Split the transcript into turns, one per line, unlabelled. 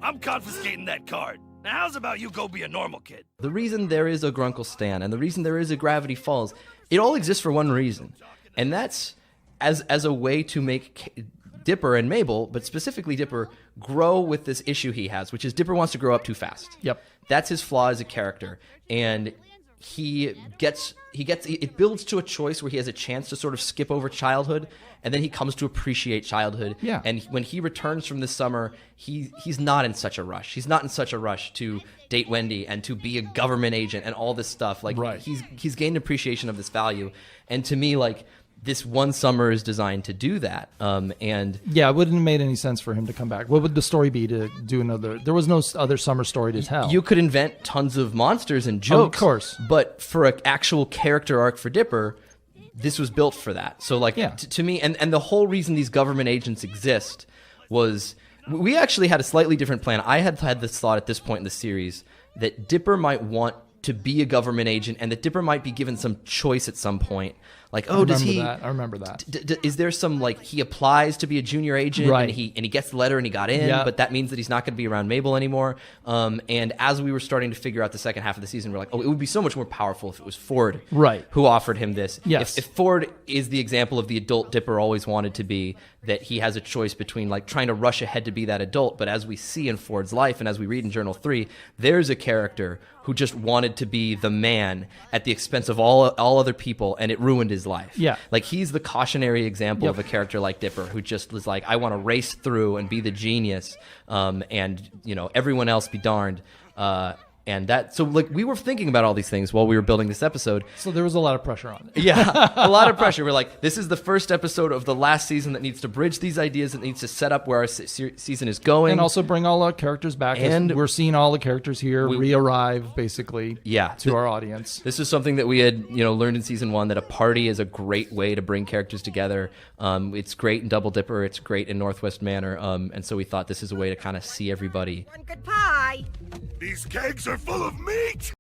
I'm confiscating that card. Now how's about you go be a normal kid?
The reason there is a Grunkle Stan and the reason there is a Gravity Falls, it all exists for one reason. And that's as a way to make Dipper and Mabel, but specifically Dipper, grow with this issue he has, which is Dipper wants to grow up too fast.
Yep.
That's his flaw as a character. And it builds to a choice where he has a chance to sort of skip over childhood, and then he comes to appreciate childhood.
Yeah.
And when he returns from this summer, he's not in such a rush. He's not in such a rush to date Wendy and to be a government agent and all this stuff. Like,
right.
he's gained appreciation of this value. And to me, like, this one summer is designed to do that. And
yeah, it wouldn't have made any sense for him to come back. What would the story be to do another? There was no other summer story to tell.
You could invent tons of monsters and jokes.
Of course.
But for an actual character arc for Dipper, this was built for that. So, like,
yeah.
to me, and the whole reason these government agents exist was, we actually had a slightly different plan. I had this thought at this point in the series that Dipper might want to be a government agent, and that Dipper might be given some choice at some point. Like, oh, does he?
I remember that.
Is there some, like, he applies to be a junior agent,
right.
and he gets the letter and he got in,
yeah.
but that means that he's not going to be around Mabel anymore. And as we were starting to figure out the second half of the season, we're like, oh, it would be so much more powerful if it was Ford,
right.
who offered him this.
Yes.
If Ford is the example of the adult Dipper always wanted to be, that he has a choice between, like, trying to rush ahead to be that adult, but as we see in Ford's life and as we read in Journal 3, there's a character who just wanted to be the man at the expense of all other people, and it ruined his life.
Yeah.
Like, he's the cautionary example
Yep.
of a character like Dipper, who just was like, I want to race through and be the genius, and, you know, everyone else be darned. And that, so, like, we were thinking about all these things while we were building this episode.
So there was a lot of pressure on it.
Yeah, a lot of pressure. We're like, this is the first episode of the last season that needs to bridge these ideas, that needs to set up where our season is going.
And also bring all our characters back.
And
we're seeing all the characters here re-arrive, basically, to our audience.
This is something that we had, learned in season 1, that a party is a great way to bring characters together. It's great in Double Dipper. It's great in Northwest Manor. And so we thought this is a way to kind of see everybody.
One good pie.
These kegs are full of meat!